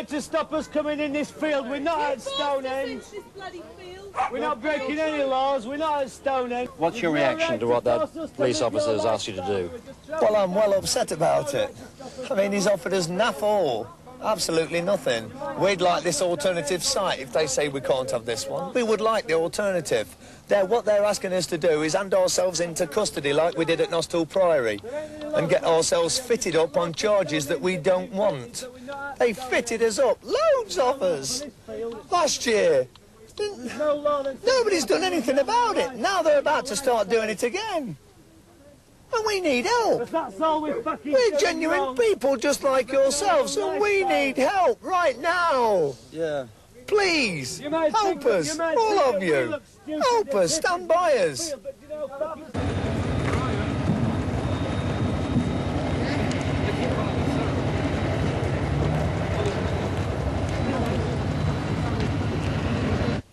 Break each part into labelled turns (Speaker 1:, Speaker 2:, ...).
Speaker 1: To stop us coming in this field, we're not at Stonehenge. We're not breaking any laws, we're not at Stonehenge.
Speaker 2: What's your reaction to what that police officer has asked you to do?
Speaker 3: Well, I'm well upset about it. I mean, he's offered us naff all. Absolutely nothing. We'd like this alternative site. If they say we can't have this one, we would like the alternative. What they're asking us to do is hand ourselves into custody like we did at Nostell Priory and get ourselves fitted up on charges that we don't want. They fitted us up, loads of us, last year. Nobody's done anything about it. Now they're about to start doing it again. And we need help. We're genuine people just like yourselves, and we need help right now.
Speaker 2: Yeah.
Speaker 3: Please, help us, all of you. Help us, stand by us.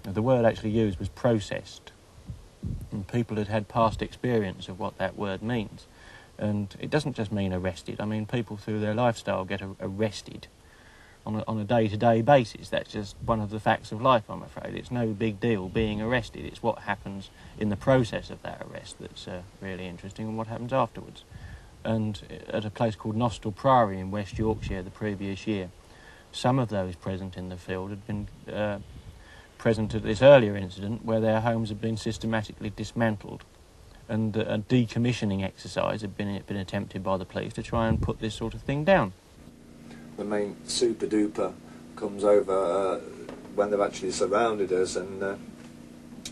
Speaker 4: The word actually used was processed, and people had had past experience of what that word means. And it doesn't just mean arrested. I mean, people through their lifestyle get arrested on a day-to-day basis. That's just one of the facts of life, I'm afraid. It's no big deal being arrested. It's what happens in the process of that arrest that's really interesting, and what happens afterwards. And at a place called Nostell Priory in West Yorkshire the previous year, some of those present in the field had been present at this earlier incident where their homes had been systematically dismantled, and a decommissioning exercise had been attempted by the police to try and put this sort of thing down.
Speaker 3: The main super duper comes over when they've actually surrounded us, and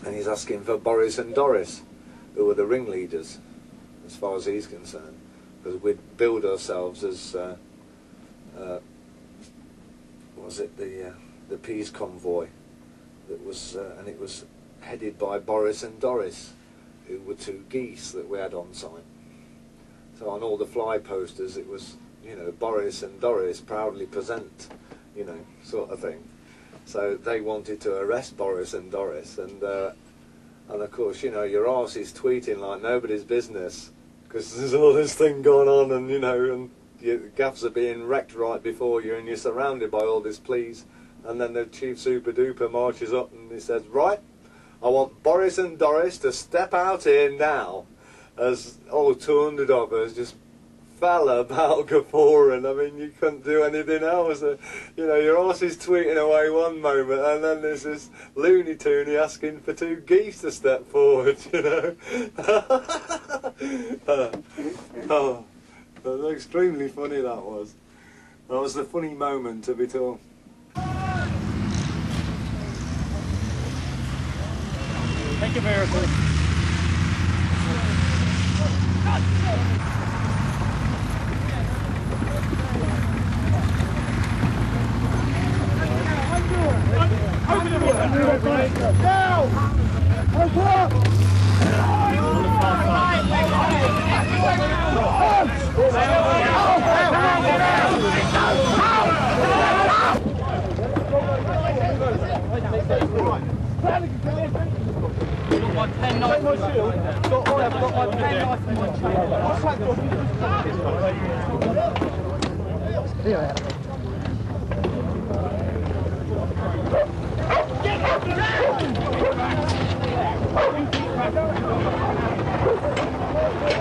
Speaker 3: he's asking for Boris and Doris, who were the ringleaders, as far as he's concerned, because we'd billed ourselves as was it the Peace Convoy that was, and it was headed by Boris and Doris, who were two geese that we had on site. So on all the fly posters it was, you know, Boris and Doris proudly present, you know, sort of thing. So they wanted to arrest Boris and Doris, and of course, you know, your arse is tweeting like nobody's business, because there's all this thing going on, and you know, and your gaffs are being wrecked right before you, and you're surrounded by all this police. And then the chief super duper marches up and he says, right, I want Boris and Doris to step out here now, as all 200 of us just fell about guffawing. I mean, you couldn't do anything else. You know, your horse is tweeting away one moment, and then there's this Looney Tooney asking for two geese to step forward, you know. Oh, that was extremely funny, that was. That was the funny moment of it all.
Speaker 1: Take a miracle.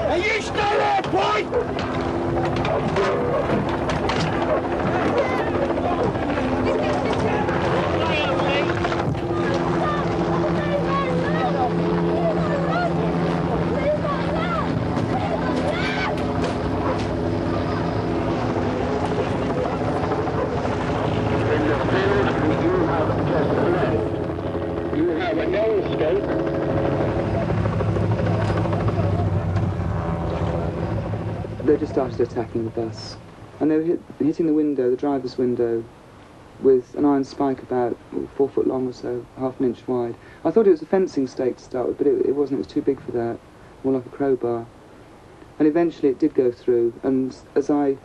Speaker 1: Are you still there, boy?
Speaker 5: They just started attacking the bus, and they were hitting the window, the driver's window, with an iron spike about 4 foot long or so, half an inch wide. I thought it was a fencing stake to start with, but it wasn't. It was too big for that, more like a crowbar. And eventually it did go through, and the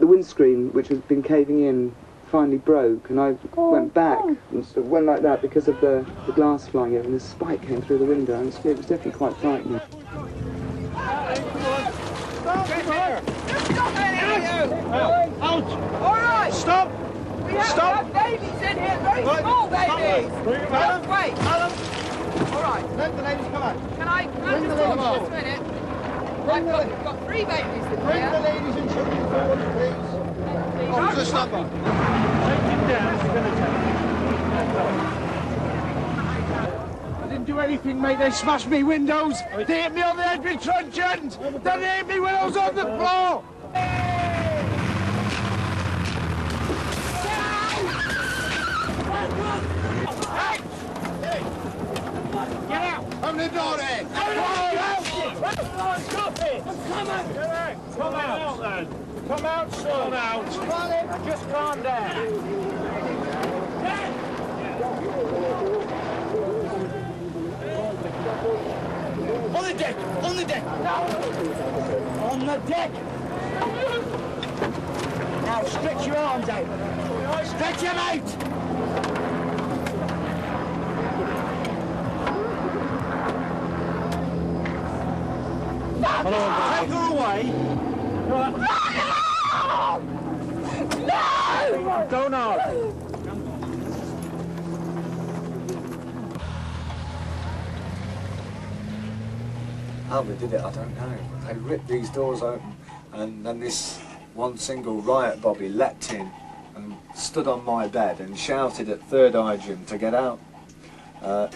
Speaker 5: windscreen, which had been caving in, finally broke, and I went back and sort of went like that because of the glass flying over, and the spike came through the window, and it was definitely quite frightening.
Speaker 1: Out! All right! Stop! Stop!
Speaker 6: Babies in here, very small babies!
Speaker 1: Bring them out.
Speaker 6: Wait!
Speaker 1: Alan!
Speaker 6: All right.
Speaker 1: Let the ladies come out.
Speaker 6: Can I
Speaker 1: Bring
Speaker 6: just
Speaker 1: the
Speaker 6: talk
Speaker 1: ladies
Speaker 6: just
Speaker 1: out.
Speaker 6: a minute?
Speaker 1: Bring the
Speaker 6: I've got 3 babies in
Speaker 1: Bring the
Speaker 6: here.
Speaker 1: ladies and children forward, please. Officer, stand back. Take him down. He's going to take I didn't do anything, mate. They smashed me windows. They hit me on the head with truncheons. They hit me when I was on the floor. Get out! Open the door then! Come out then! Come out, son! Come out! Just calm down! On the deck! On the deck! No! On the deck! Now stretch your arms out! Stretch them out! Take her away. No! No! Don't argue.
Speaker 3: How they did it, I don't know. They ripped these doors open, and then this one single riot bobby leapt in and stood on my bed and shouted at Third Eye Jim to get out.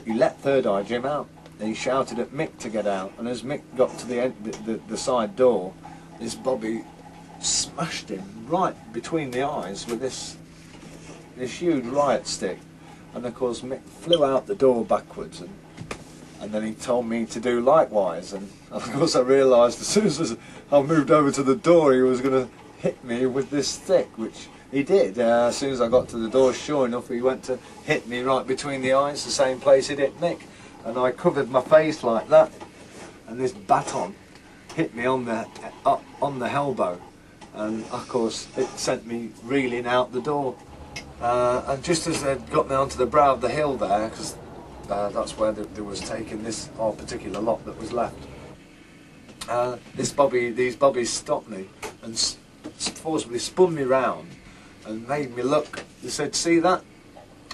Speaker 3: He let Third Eye Jim out. He shouted at Mick to get out, and as Mick got to the side door, this bobby smashed him right between the eyes with this huge riot stick, and of course Mick flew out the door backwards, and then he told me to do likewise, and of course I realised as soon as I moved over to the door he was going to hit me with this stick, which he did. As soon as I got to the door, sure enough, he went to hit me right between the eyes, the same place he hit Mick. And I covered my face like that, and this baton hit me on the elbow, and of course it sent me reeling out the door. And just as they'd got me onto the brow of the hill there, because that's where they was taking this particular lot that was left, these bobbies stopped me and forcibly spun me round and made me look. They said, "See that?"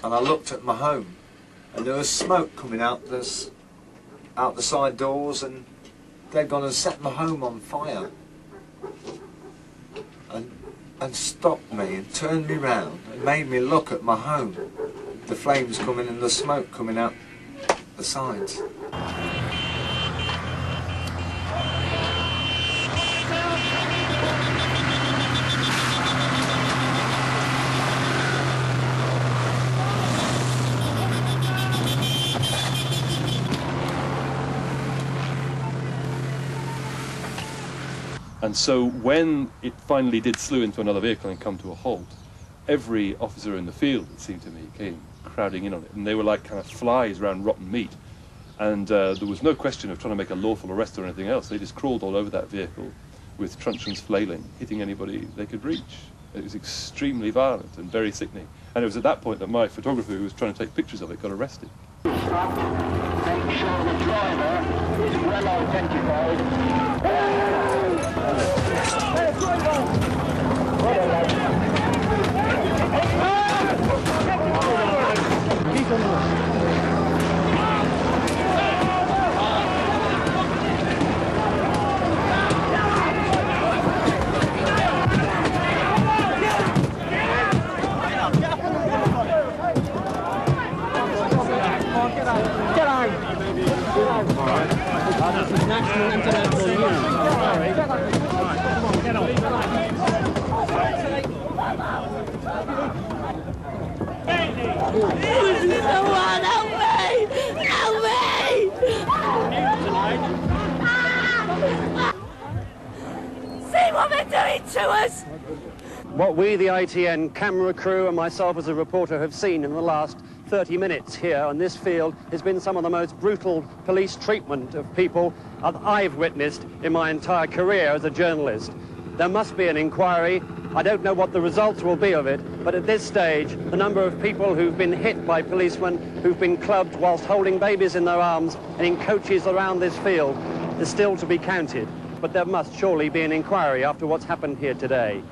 Speaker 3: And I looked at my home. And there was smoke coming out the side doors, and they'd gone and set my home on fire, and stopped me and turned me round and made me look at my home, the flames coming and the smoke coming out the sides.
Speaker 7: And so when it finally did slew into another vehicle and come to a halt, every officer in the field, it seemed to me, came crowding in on it. And they were like kind of flies around rotten meat. And there was no question of trying to make a lawful arrest or anything else. They just crawled all over that vehicle with truncheons flailing, hitting anybody they could reach. It was extremely violent and very sickening. And it was at that point that my photographer, who was trying to take pictures of it, got arrested.
Speaker 8: Make sure the driver is well identified.
Speaker 1: National international news.
Speaker 9: Someone help me! Help me! See what they're doing to us!
Speaker 10: What we, the ITN camera crew and myself as a reporter have seen in the last 30 minutes here on this field has been some of the most brutal police treatment of people that I've witnessed in my entire career as a journalist. There must be an inquiry. I don't know what the results will be of it, but at this stage, the number of people who've been hit by policemen, who've been clubbed whilst holding babies in their arms and in coaches around this field is still to be counted. But there must surely be an inquiry after what's happened here today.